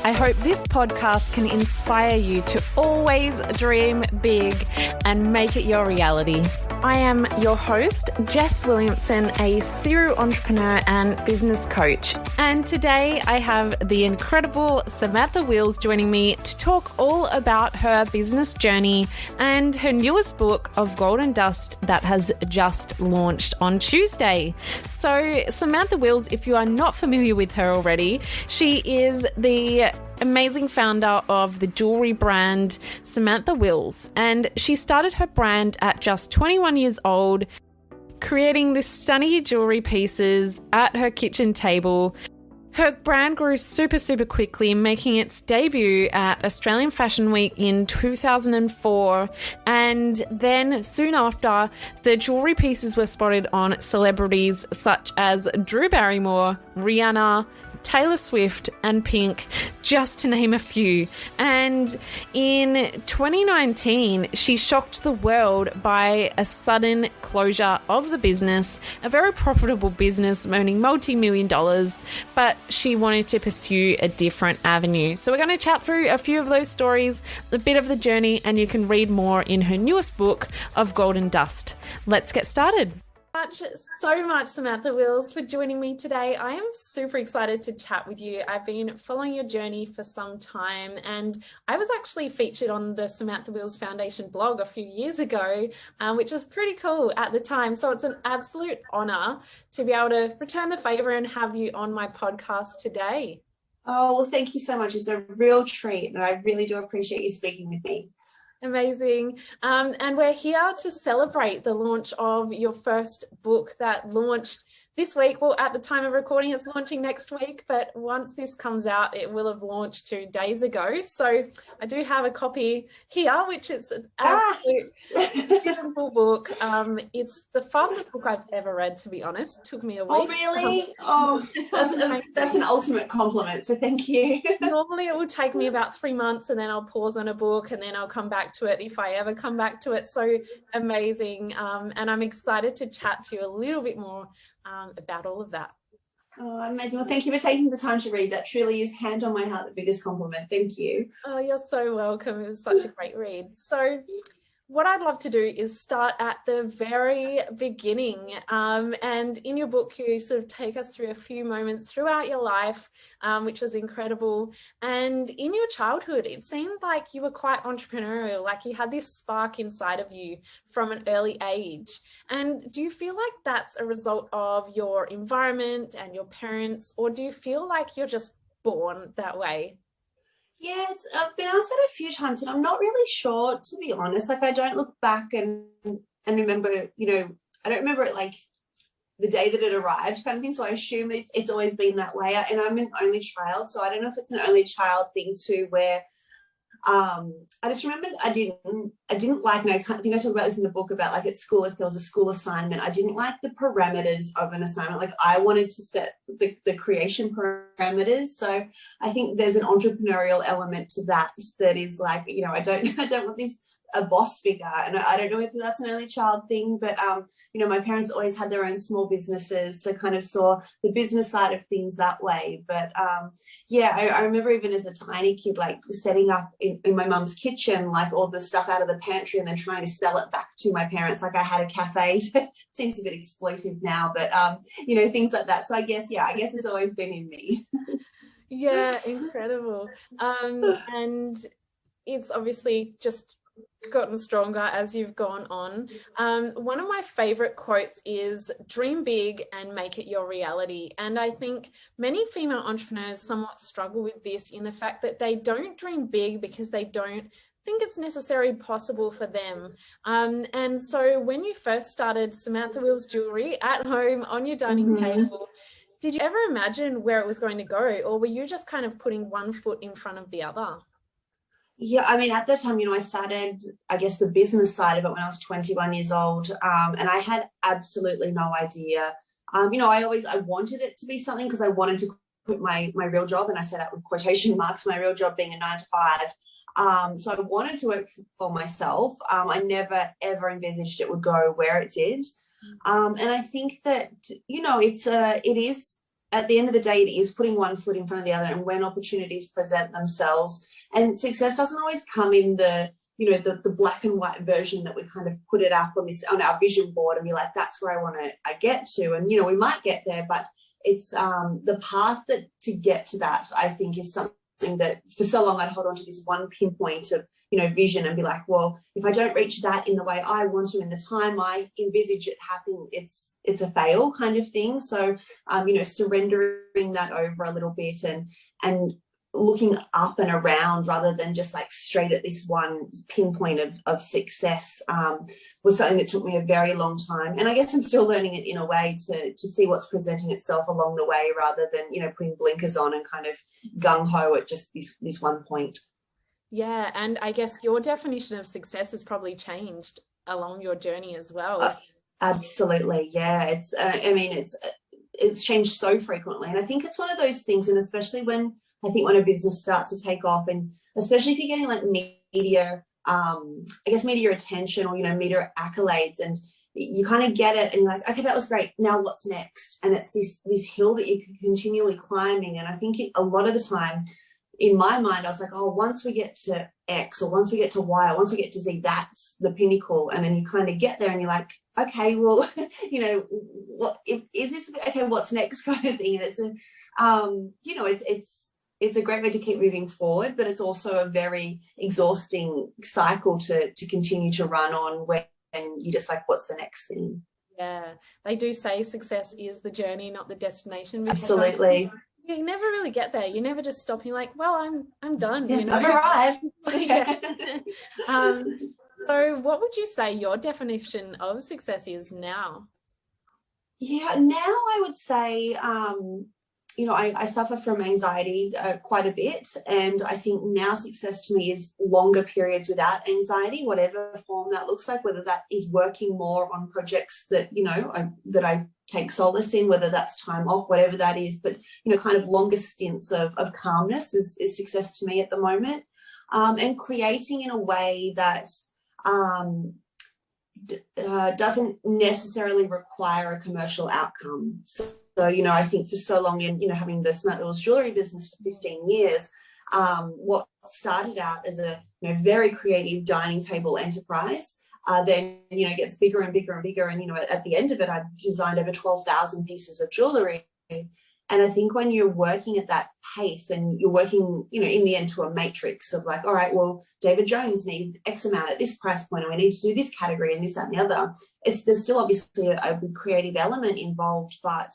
I hope this podcast can inspire you to always dream big and make it your reality. I am your host, Jess Williamson, a serial entrepreneur and business coach. And today I have the incredible Samantha Wills joining me to talk all about her business journey and her newest book of Golden Dust that has just launched on Tuesday. So Samantha Wills, if you are not familiar with her already, she is the amazing founder of the jewelry brand Samantha Wills, and she started her brand at just 21 years old, creating these stunning jewelry pieces at her kitchen table. Her brand grew super quickly, making its debut at Australian Fashion Week in 2004, and then soon after, the jewelry pieces were spotted on celebrities such as Drew Barrymore, Rihanna, Taylor Swift and Pink, just to name a few. And in 2019, she shocked the world by a sudden closure of the business, a very profitable business earning multi-million dollars, but she wanted to pursue a different avenue. So we're going to chat through a few of those stories, a bit of the journey, and you can read more in her newest book of Golden Dust. Let's get started. So much, Samantha Wills, for joining me today. I am super excited to chat with you. I've been following your journey for some time, and I was actually featured on the Samantha Wills Foundation blog a few years ago, which was pretty cool at the time. So it's an absolute honor to be able to return the favor and have you on my podcast today. Oh, well, thank you so much. It's a real treat, and I really do appreciate you speaking with me. Amazing. And we're here to celebrate the launch of your first book that launched this week. Well, at the time of recording, it's launching next week, but once this comes out, it will have launched 2 days ago. So I do have a copy here, which is an absolute beautiful book. It's the fastest book I've ever read, to be honest. It took me a week. Oh, really? That's an ultimate compliment, so thank you. Normally it will take me about 3 months, and then I'll pause on a book, and then I'll come back to it if I ever come back to it. So amazing. And I'm excited to chat to you a little bit more about all of that. Oh, amazing. Well, thank you for taking the time to read. That truly is, hand on my heart, the biggest compliment. Thank you. Oh, you're so welcome. It was such a great read. So what I'd love to do is start at the very beginning. And in your book, you sort of take us through a few moments throughout your life, which was incredible. And in your childhood, it seemed like you were quite entrepreneurial, like you had this spark inside of you from an early age. And do you feel like that's a result of your environment and your parents, or do you feel like you're just born that way? Yeah, I've been asked that a few times, and I'm not really sure, to be honest. Like, I don't look back and remember, I don't remember it like the day that it arrived kind of thing. So I assume it's always been that way. And I'm an only child, so I don't know if it's an only child thing too, where I just remember I didn't like, and I think I talk about this in the book about, like, at school, if there was a school assignment, I didn't like the parameters of an assignment. Like, I wanted to set the creation parameters. So I think there's an entrepreneurial element to that is like, I don't want this a boss figure, and I don't know if that's an early child thing, but my parents always had their own small businesses, so kind of saw the business side of things that way. But I remember even as a tiny kid, like, setting up in my mum's kitchen, like, all the stuff out of the pantry and then trying to sell it back to my parents. Like, I had a cafe. It seems a bit exploitive now, but things like that. So I guess it's always been in me. Yeah, incredible. And it's obviously just gotten stronger as you've gone on. One of my favorite quotes is, "Dream big and make it your reality." And I think many female entrepreneurs somewhat struggle with this, in the fact that they don't dream big because they don't think it's necessarily possible for them. And so when you first started Samantha Wills Jewelry at home on your dining table, did you ever imagine where it was going to go, or were you just kind of putting one foot in front of the other? Yeah, I mean, at that time, I started, I guess, the business side of it when I was 21 years old, and I had absolutely no idea. I wanted it to be something, because I wanted to quit my real job, and I say that with quotation marks, my real job being a 9 to 5. So I wanted to work for myself. I never, ever envisaged it would go where it did. And I think that, it is at the end of the day, it is putting one foot in front of the other, and when opportunities present themselves, and success doesn't always come in the, you know, the black and white version that we kind of put it up on our vision board and be like, that's where I want to get to. And, you know, we might get there, but it's the path that to get to that, I think, is something that for so long I'd hold on to this one pinpoint of, you know, vision and be like, well, if I don't reach that in the way I want to, in the time I envisage it happening, it's a fail kind of thing. So, you know, surrendering that over a little bit and looking up and around rather than just like straight at this one pinpoint of success was something that took me a very long time. And I guess I'm still learning it in a way to see what's presenting itself along the way rather than, you know, putting blinkers on and kind of gung-ho at just this one point. Yeah, and I guess your definition of success has probably changed along your journey as well. Absolutely, yeah. It's I mean, it's changed so frequently, and I think it's one of those things, and especially when a business starts to take off, and especially if you're getting like media, I guess media attention or, you know, media accolades, and you kind of get it and you're like, okay, that was great, now what's next? And it's this hill that you're continually climbing. And I think a lot of the time in my mind, I was like, oh, once we get to X or once we get to Y or once we get to Z, that's the pinnacle. And then you kind of get there and you're like, okay, well, you know, what is this? Okay, what's next kind of thing? And it's a, you know, it's a great way to keep moving forward, but it's also a very exhausting cycle to continue to run on when you just like, what's the next thing? Yeah, they do say success is the journey, not the destination. Absolutely. You never really get there. You never just stop. You're like, well, I'm done. Yeah, you know? I've arrived. Yeah. So what would you say your definition of success is now? Yeah, now I would say, you know, I suffer from anxiety quite a bit. And I think now success to me is longer periods without anxiety, whatever form that looks like, whether that is working more on projects that, you know, that I take solace in, whether that's time off, whatever that is. But, you know, kind of longer stints of calmness is success to me at the moment. And creating in a way that doesn't necessarily require a commercial outcome. So, you know, I think for so long in, you know, having the Samantha Wills jewelry business for 15 years, what started out as a, you know, very creative dining table enterprise, then, you know, gets bigger and bigger and bigger. And, you know, at the end of it, I designed over 12,000 pieces of jewelry. And I think when you're working at that pace and you're working, you know, in the end to a matrix of like, all right, well, David Jones needs X amount at this price point, and we need to do this category and this, that, and the other. There's still obviously a creative element involved, but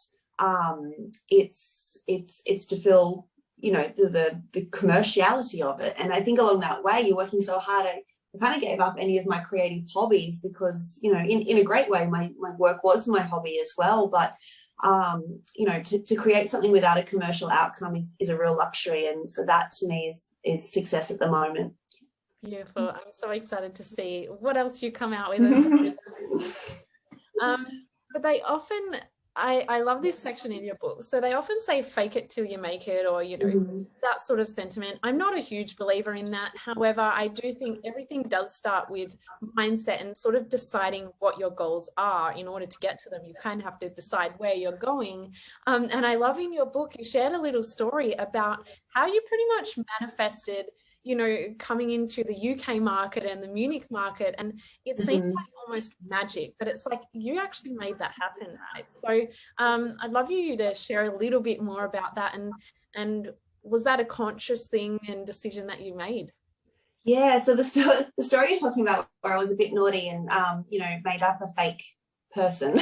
it's to fill, you know, the commerciality of it. And I think along that way, you're working so hard. I kind of gave up any of my creative hobbies because, you know, in a great way, my work was my hobby as well. But you know, to create something without a commercial outcome is a real luxury, and so that to me is success at the moment. Beautiful. I'm so excited to see what else you come out with. But they often, I love this section in your book. So they often say fake it till you make it, or, you know, that sort of sentiment. I'm not a huge believer in that. However, I do think everything does start with mindset and sort of deciding what your goals are. In order to get to them, you kind of have to decide where you're going. And I love in your book, you shared a little story about how you pretty much manifested, you know, coming into the UK market and the Munich market. And it seems like almost magic, but it's like you actually made that happen, right? So I'd love you to share a little bit more about that. And was that a conscious thing and decision that you made? Yeah, so the story you're talking about where I was a bit naughty and, you know, made up a fake person.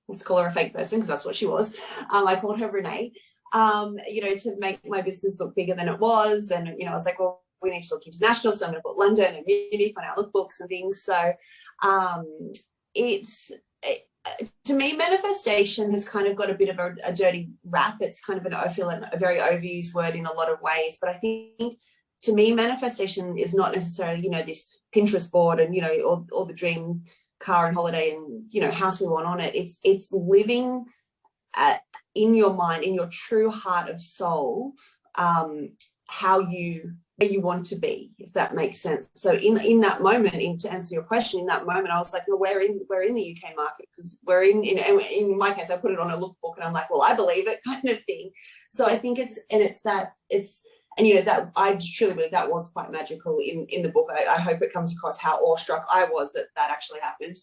Let's call her a fake person because that's what she was. I called her Renee, you know, to make my business look bigger than it was. And, you know, I was like, well, we need to look international, so I'm going to put London and Munich on our lookbooks and things. So to me, manifestation has kind of got a bit of a dirty rap. It's kind of I feel a very overused word in a lot of ways. But I think to me, manifestation is not necessarily, you know, this Pinterest board and, you know, or the dream car and holiday and, you know, house we want on it. It's living in your mind, in your true heart of soul, where you want to be, if that makes sense. So in that moment, to answer your question, in that moment, I was like, well, we're in the UK market, because we're in my case, I put it on a lookbook and I'm like, well, I believe it, kind of thing. So I think that I truly believe that was quite magical in the book. I hope it comes across how awestruck I was that actually happened.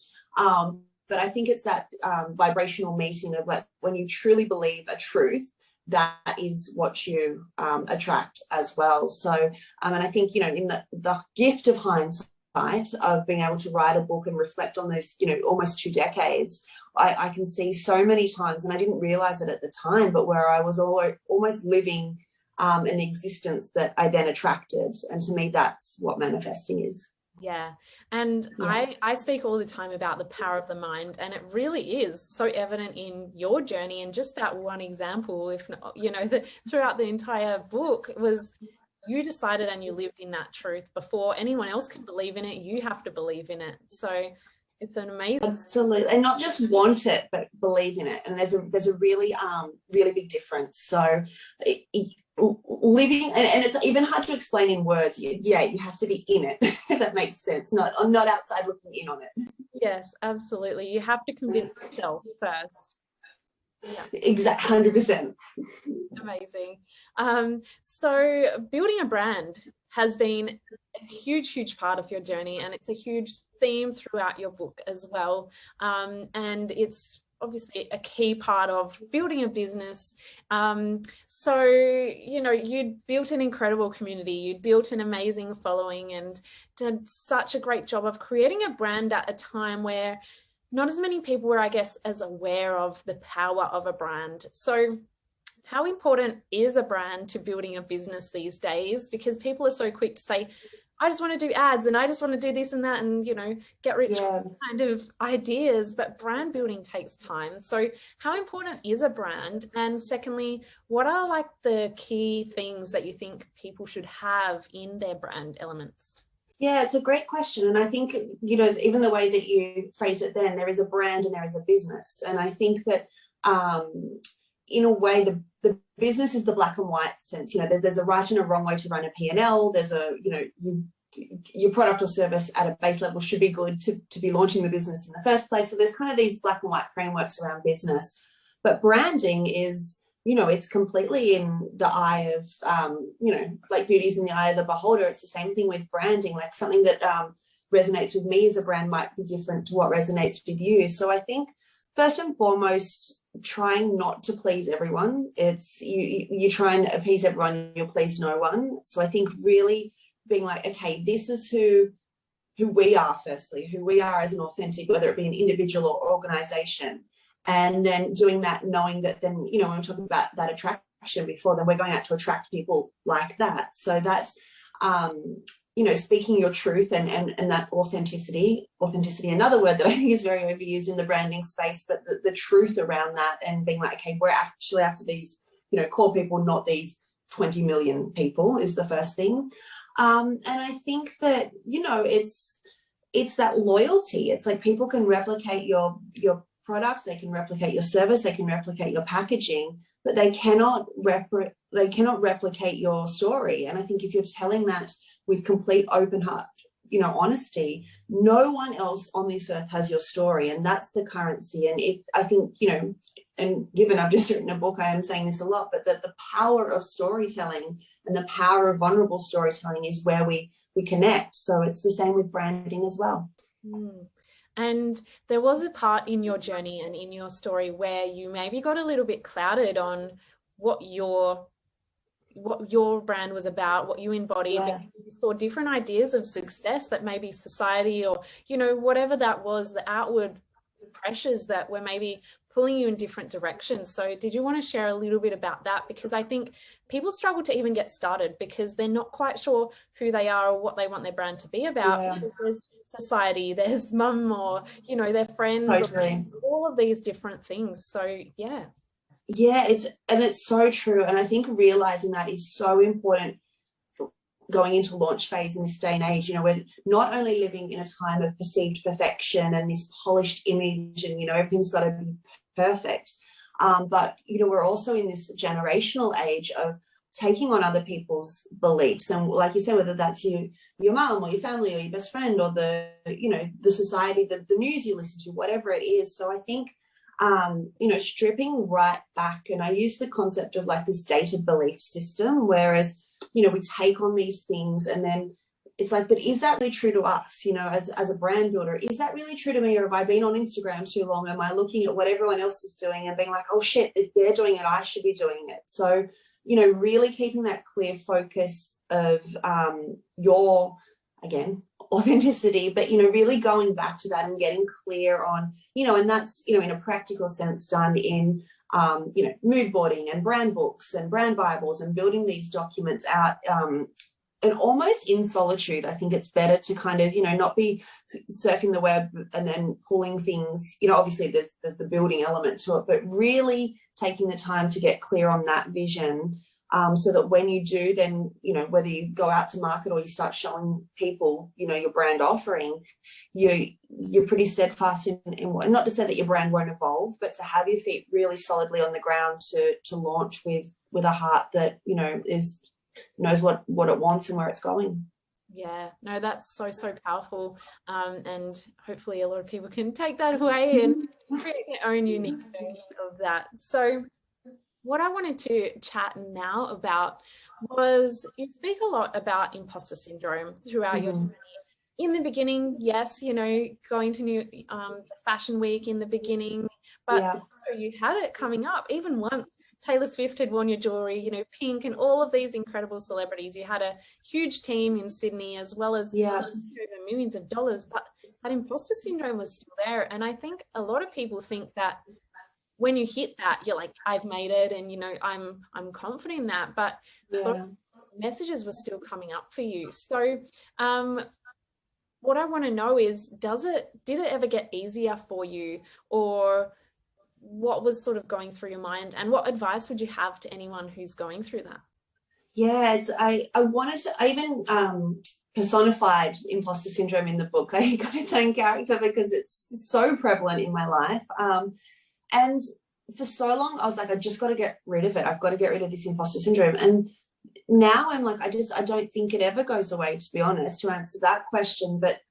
But I think it's that vibrational meeting of, like, when you truly believe a truth, that is what you attract as well. So, and I think, in the gift of hindsight of being able to write a book and reflect on those, almost 2 decades, I can see so many times, and I didn't realize it at the time, but where I was almost living an existence that I then attracted. And to me, that's what manifesting is. Yeah. And yeah. I speak all the time about the power of the mind, and it really is so evident in your journey. And just that one example, if not, throughout the entire book, was you decided and you lived in that truth. Before anyone else can believe in it, you have to believe in it. So it's an amazing. Absolutely. And not just want it, but believe in it. And there's a really, really big difference. So living, and it's even hard to explain in words. You have to be in it, if that makes sense. I'm not outside looking in on it. Yes, absolutely. You have to convince yourself first. Yeah. Exactly, 100%. Amazing. So building a brand has been a huge part of your journey, and it's a huge theme throughout your book as well. And it's obviously a key part of building a business. So, you'd built an incredible community, you'd built an amazing following, and did such a great job of creating a brand at a time where not as many people were, I guess, as aware of the power of a brand. So how important is a brand to building a business these days? Because people are so quick to say, I just want to do ads and I just want to do this and that and, get rich kind of ideas, but brand building takes time. So how important is a brand? And secondly, what are like the key things that you think people should have in their brand elements? Yeah, it's a great question. And I think, even the way that you phrase it then, there is a brand and there is a business. And I think that in a way, the business is the black and white sense. There's a right and a wrong way to run a P&L. There's your product or service at a base level should be good to be launching the business in the first place. So there's kind of these black and white frameworks around business. But branding is, it's completely in the eye of, like beauty's in the eye of the beholder. It's the same thing with branding. Like something that resonates with me as a brand might be different to what resonates with you. So I think first and foremost, trying not to please everyone. It's you try and appease everyone, you'll please no one. So I think really being like, okay, this is who we are, firstly, who we are as an authentic, whether it be an individual or organization. And then doing that, knowing that then, when we're talking about that attraction before, then we're going out to attract people like that. So that's, speaking your truth and that authenticity, another word that I think is very overused in the branding space, but the truth around that and being like, okay, we're actually after these, core people, not these 20 million people is the first thing. And I think that, it's that loyalty. It's like people can replicate your product, they can replicate your service, they can replicate your packaging, but they cannot replicate your story. And I think if you're telling that with complete open heart, honesty, no one else on this earth has your story, and that's the currency. And I think, and given I've just written a book, I am saying this a lot, but that the power of storytelling and the power of vulnerable storytelling is where we connect. So it's the same with branding as well. And there was a part in your journey and in your story where you maybe got a little bit clouded on what your brand was about, what you embodied. Yeah. You saw different ideas of success that maybe society or, whatever that was, the outward pressures that were maybe pulling you in different directions. So did you want to share a little bit about that? Because I think people struggle to even get started because they're not quite sure who they are or what they want their brand to be about. Yeah. There's society, there's mum or, their friends, totally. all of these different things. So, yeah. Yeah, it's so true. And I think realizing that is so important going into launch phase in this day and age. We're not only living in a time of perceived perfection and this polished image and, everything's got to be perfect. But, we're also in this generational age of taking on other people's beliefs. And like you said, whether that's your mum or your family or your best friend or the, you know, the society, the news you listen to, whatever it is. So I think, you know, stripping right back, and I use the concept of like this data belief system, whereas, you know, we take on these things and then it's like, but is that really true to us? You know, as a brand builder, is that really true to me? Or have I been on Instagram too long? Am I looking at what everyone else is doing and being like, oh shit, if they're doing it, I should be doing it. So, you know, really keeping that clear focus of your, again, authenticity, but, you know, really going back to that and getting clear on, you know, and that's, you know, in a practical sense done in, you know, mood boarding and brand books and brand Bibles and building these documents out, and almost in solitude. I think it's better to kind of, you know, not be surfing the web and then pulling things, you know, obviously there's the building element to it, but really taking the time to get clear on that vision, so that when you do, then, you know, whether you go out to market or you start showing people, you know, your brand offering, you're pretty steadfast in not to say that your brand won't evolve, but to have your feet really solidly on the ground to launch with a heart that, you know, knows what it wants and where it's going. Yeah, no, that's so powerful, and hopefully a lot of people can take that away and create their own unique version of that. So what I wanted to chat now about was, you speak a lot about imposter syndrome throughout your journey. In the beginning, yes, you know, going to New Fashion Week in the beginning, but you had it coming up even once. Taylor Swift had worn your jewelry, you know, Pink and all of these incredible celebrities. You had a huge team in Sydney as well as over millions of dollars, but that imposter syndrome was still there. And I think a lot of people think that when you hit that, you're like, I've made it, and, you know, I'm confident in that. But messages were still coming up for you. So what I want to know is, did it ever get easier for you, or what was sort of going through your mind, and what advice would you have to anyone who's going through that? Yeah, I even personified imposter syndrome in the book. I got its own character because it's so prevalent in my life. And for so long, I was like, I just got to get rid of it. I've got to get rid of this imposter syndrome. And now I'm like, I don't think it ever goes away, to be honest, to answer that question. But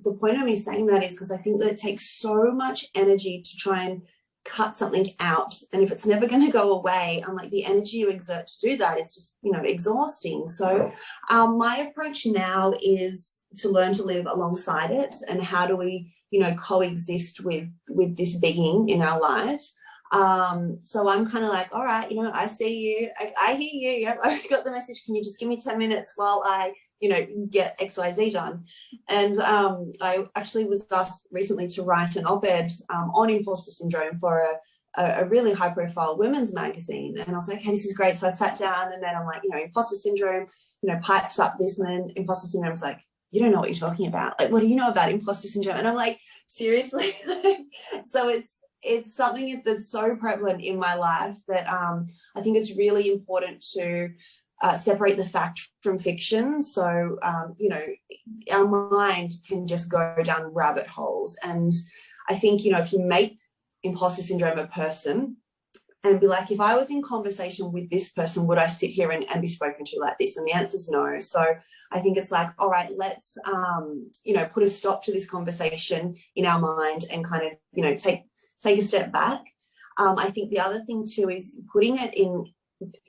the point of me saying that is because I think that it takes so much energy to try and cut something out, and if it's never going to go away, I'm like, the energy you exert to do that is just, you know, exhausting. So my approach now is to learn to live alongside it, and how do we, you know, coexist with this being in our life. So I'm kind of like, all right, you know, I see you, I hear you, yep, I got the message, can you just give me 10 minutes while I, you know, get XYZ done. And I actually was asked recently to write an op-ed on imposter syndrome for a really high profile women's magazine. And I was like, hey, this is great. So I sat down, and then I'm like, you know, imposter syndrome, you know, pipes up this, and then imposter syndrome was like, you don't know what you're talking about. Like, what do you know about imposter syndrome? And I'm like, seriously? So it's something that's so prevalent in my life that I think it's really important to separate the fact from fiction. So, you know, our mind can just go down rabbit holes. And I think, you know, if you make imposter syndrome a person and be like, if I was in conversation with this person, would I sit here and be spoken to like this? And the answer is no. So I think it's like, all right, let's, you know, put a stop to this conversation in our mind and kind of, you know, take a step back. I think the other thing too is putting it in,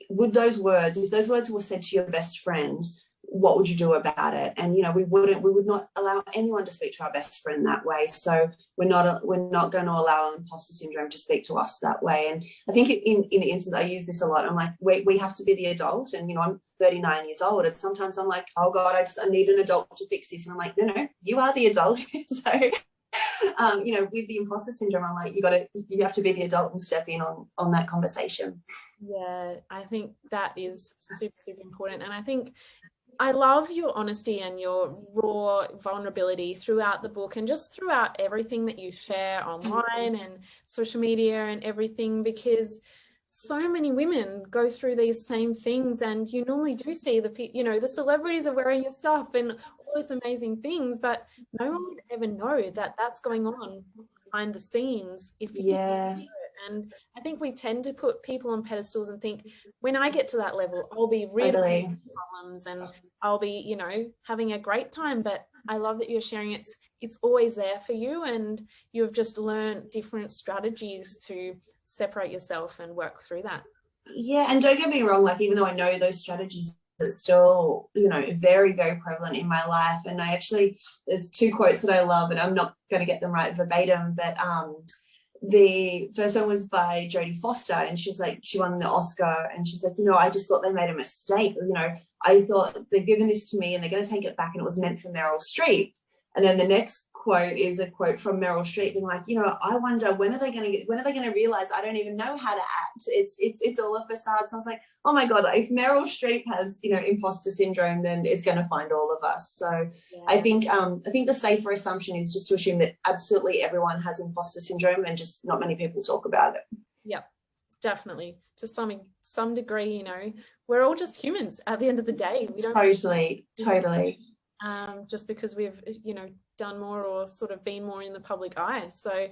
would those words, if those words were said to your best friend, what would you do about it? And, you know, we would not allow anyone to speak to our best friend that way. So we're not going to allow imposter syndrome to speak to us that way. And I think in the instance, I use this a lot. I'm like, we have to be the adult. And, you know, I'm 39 years old. And sometimes I'm like, oh God, I need an adult to fix this. And I'm like, no, you are the adult. So, you know, with the imposter syndrome, I'm like, you have to be the adult and step in on that conversation. Yeah, I think that is super important. And I think I love your honesty and your raw vulnerability throughout the book, and just throughout everything that you share online and social media and everything, because so many women go through these same things, and you normally do see the celebrities are wearing your stuff and all these amazing things, but no one would ever know that that's going on behind the scenes if you didn't do it. And I think we tend to put people on pedestals and think, when I get to that level, I'll be rid of problems and I'll be, you know, having a great time. But I love that you're sharing it's always there for you, and you've just learned different strategies to separate yourself and work through that. Yeah, and don't get me wrong, like, even though I know those strategies, it's still, you know, very, very prevalent in my life. And there's two quotes that I love, and I'm not going to get them right verbatim, but the first one was by Jodie Foster, and she's like, she won the Oscar, and she's like, you know, I just thought they made a mistake. You know, I thought they've given this to me and they're going to take it back, and it was meant for Meryl Streep. And then the next quote is a quote from Meryl Streep being like, you know, I wonder when are they going to realize I don't even know how to act. It's all a facade. So I was like, oh my God, if Meryl Streep has, you know, imposter syndrome, then it's going to find all of us. So yeah. I think the safer assumption is just to assume that absolutely everyone has imposter syndrome, and just not many people talk about it. Yep, definitely. To some degree, you know, we're all just humans at the end of the day. We don't totally. Just because we've, you know, done more or sort of been more in the public eye. So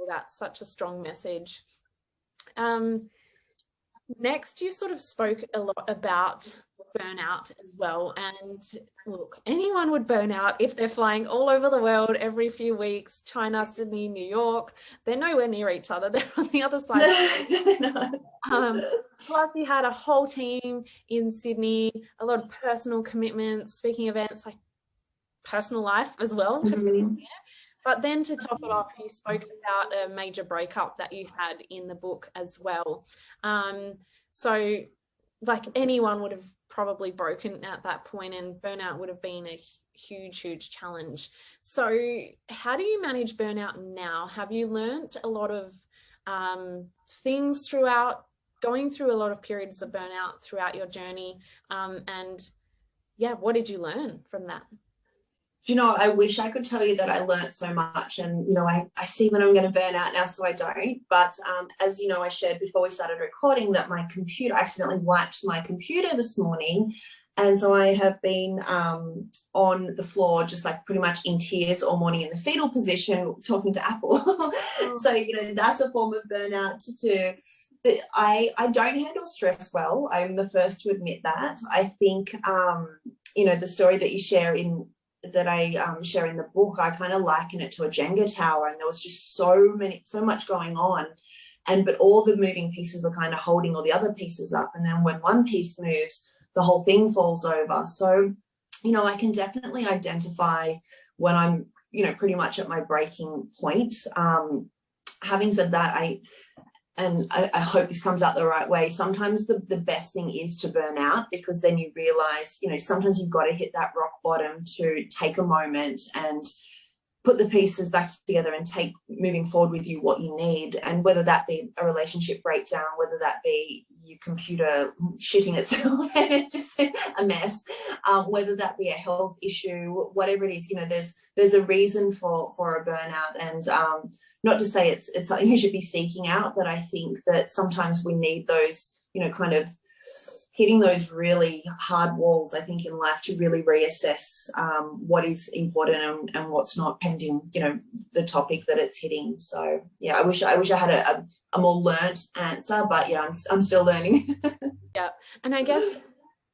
that's such a strong message. Next, you sort of spoke a lot about burnout as well. And look, anyone would burn out if they're flying all over the world every few weeks, China, Sydney, New York. They're nowhere near each other. They're on the other side. Plus you had a whole team in Sydney, a lot of personal commitments, speaking events, like personal life as well. Mm-hmm. But then to top it off, you spoke about a major breakup that you had in the book as well. So like anyone would have probably broken at that point, and burnout would have been a huge challenge. So how do you manage burnout now? Have you learned a lot of things throughout going through a lot of periods of burnout throughout your journey? And yeah, what did you learn from that? You know, I wish I could tell you that I learned so much, and, you know, I see when I'm going to burn out now, so I don't. But as you know, I shared before we started recording that I accidentally wiped my computer this morning. And so I have been on the floor, just like pretty much in tears all morning in the fetal position, talking to Apple. So, you know, that's a form of burnout too. But I don't handle stress well. I'm the first to admit that. I think, you know, the story that you share that I share in the book, I kind of liken it to a Jenga tower, and there was just so much going on, but all the moving pieces were kind of holding all the other pieces up, and then when one piece moves, the whole thing falls over. So, you know, I can definitely identify when I'm, you know, pretty much at my breaking point. Having said that, I hope this comes out the right way. Sometimes the best thing is to burn out, because then you realize, you know, sometimes you've got to hit that rock bottom to take a moment and put the pieces back together and take moving forward with you what you need. And whether that be a relationship breakdown, whether that be your computer shitting itself and just a mess, whether that be a health issue, whatever it is, you know, there's a reason for a burnout. And not to say it's something you should be seeking out, but I think that sometimes we need those, you know, kind of hitting those really hard walls, I think, in life to really reassess what is important and what's not, pending, you know, the topic that it's hitting. So yeah, I wish I had a more learnt answer, but yeah, I'm still learning. Yeah, and I guess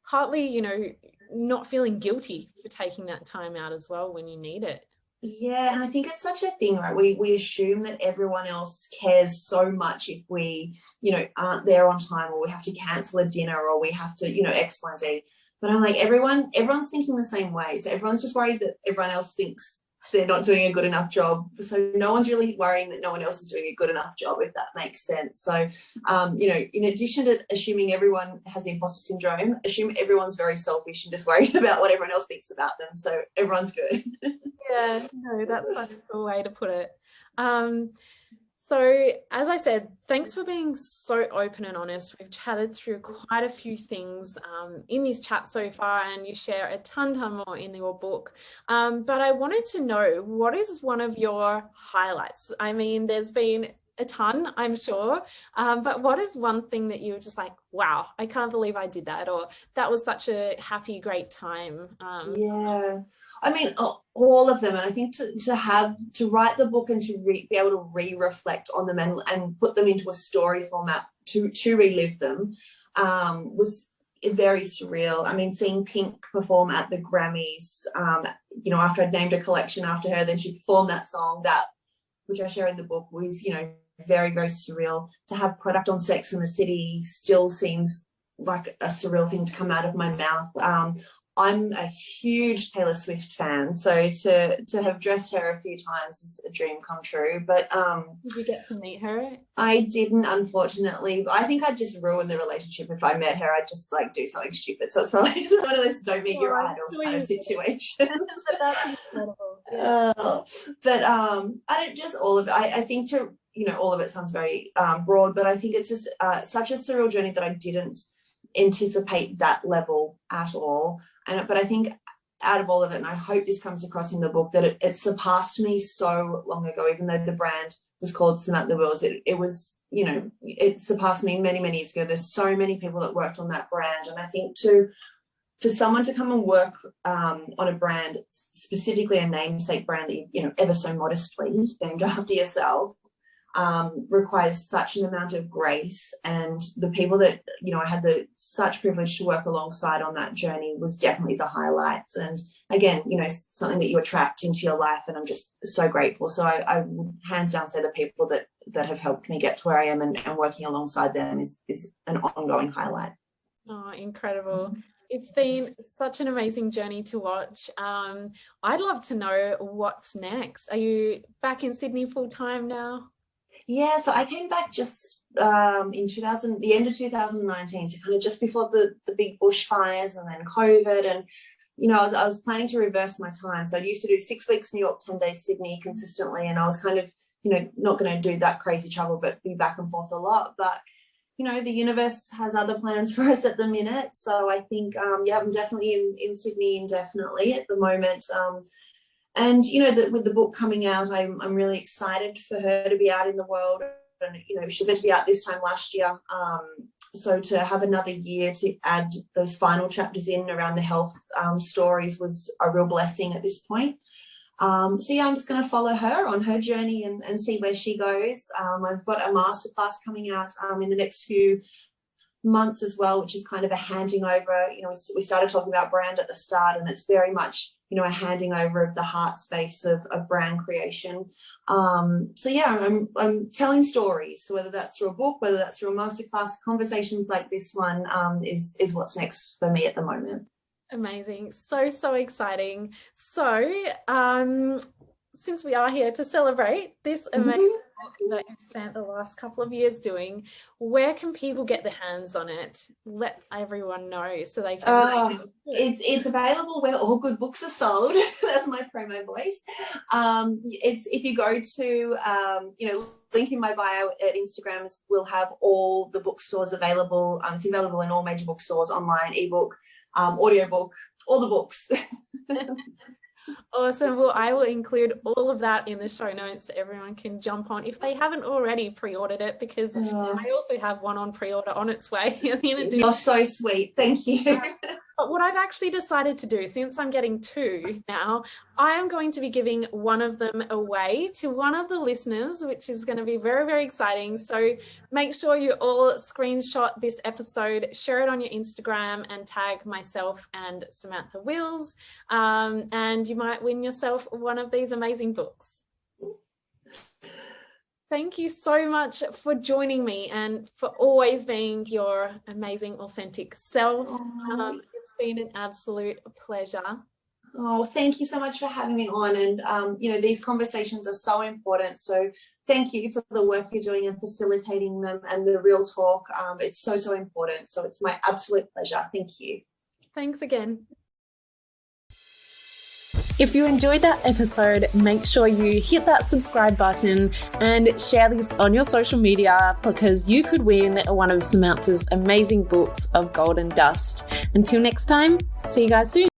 partly, you know, not feeling guilty for taking that time out as well when you need it. Yeah, and I think it's such a thing, right? We assume that everyone else cares so much if we, you know, aren't there on time, or we have to cancel a dinner, or we have to, you know, X, Y, Z. But I'm like, everyone's thinking the same way. So everyone's just worried that everyone else thinks they're not doing a good enough job. So no one's really worrying that no one else is doing a good enough job, if that makes sense. So, you know, in addition to assuming everyone has imposter syndrome, assume everyone's very selfish and just worried about what everyone else thinks about them. So everyone's good. Yeah, no, that's such a cool way to put it. So as I said, thanks for being so open and honest. We've chatted through quite a few things in this chat so far, and you share a ton more in your book. But I wanted to know, what is one of your highlights? I mean, there's been a ton, I'm sure, but what is one thing that you were just like, wow, I can't believe I did that, or that was such a happy, great time? Yeah. I mean, all of them. And I think to write the book and to be able to reflect on them and put them into a story format to relive them was very surreal. I mean, seeing Pink perform at the Grammys, you know, after I'd named a collection after her, then she performed that song, which I share in the book, was, you know, very, very surreal. To have product on Sex and the City still seems like a surreal thing to come out of my mouth. I'm a huge Taylor Swift fan, so to have dressed her a few times is a dream come true. But did you get to meet her? I didn't, unfortunately. I think I'd just ruin the relationship if I met her. I'd just like do something stupid. So it's probably one of those don't meet your idols kind of situations. But that's incredible. Yeah. But I don't just all of it. I think all of it sounds very broad, but I think it's just such a surreal journey that I didn't anticipate that level at all. But I think out of all of it, and I hope this comes across in the book, that it surpassed me so long ago, even though the brand was called Samantha Wills. It was, you know, it surpassed me many, many years ago. There's so many people that worked on that brand. And I think for someone to come and work on a brand, specifically a namesake brand that you know, ever so modestly named after yourself, requires such an amount of grace. And the people that, you know, I had such privilege to work alongside on that journey was definitely the highlight. And again, you know, something that you attract into your life, and I'm just so grateful. So I would hands down say the people that have helped me get to where I am and working alongside them is an ongoing highlight. Oh, incredible. It's been such an amazing journey to watch. I'd love to know what's next. Are you back in Sydney full time now? Yeah, so I came back just in the end of 2019, so kind of just before the big bushfires and then COVID. And, you know, I was planning to reverse my time. So I used to do 6 weeks New York, 10 days Sydney consistently. And I was kind of, you know, not going to do that crazy travel, but be back and forth a lot. But, you know, the universe has other plans for us at the minute. So I think, I'm definitely in Sydney indefinitely at the moment. And, you know, with the book coming out, I'm really excited for her to be out in the world. And, you know, she's meant to be out this time last year. So to have another year to add those final chapters in around the health stories was a real blessing at this point. So, yeah, I'm just going to follow her on her journey and see where she goes. I've got a masterclass coming out in the next few months as well, which is kind of a handing over. You know, we started talking about brand at the start, and it's very much, you know, a handing over of the heart space of brand creation. So yeah, I'm telling stories. So whether that's through a book, whether that's through a masterclass, conversations like this one is what's next for me at the moment. Amazing. So exciting. So since we are here to celebrate this amazing book that you've spent the last couple of years doing, where can people get their hands on it? Let everyone know so they can. It's available where all good books are sold. That's my promo voice. It's if you go to you know, link in my bio at Instagram will have all the bookstores available. It's available in all major bookstores, online, ebook, audiobook, all the books. Awesome. Well, I will include all of that in the show notes so everyone can jump on if they haven't already pre-ordered it, because I also have one on pre-order on its way. You're so sweet. Thank you. But what I've actually decided to do, since I'm getting 2 now, I am going to be giving one of them away to one of the listeners, which is going to be very, very exciting. So make sure you all screenshot this episode, share it on your Instagram, and tag myself and Samantha Wills, and you might win yourself one of these amazing books. Thank you so much for joining me and for always being your amazing, authentic self. It's been an absolute pleasure. Oh, thank you so much for having me on. And, you know, these conversations are so important. So thank you for the work you're doing and facilitating them and the real talk. It's so, so important. So it's my absolute pleasure. Thank you. Thanks again. If you enjoyed that episode, make sure you hit that subscribe button and share this on your social media, because you could win one of Samantha's amazing books of Golden Dust. Until next time, see you guys soon.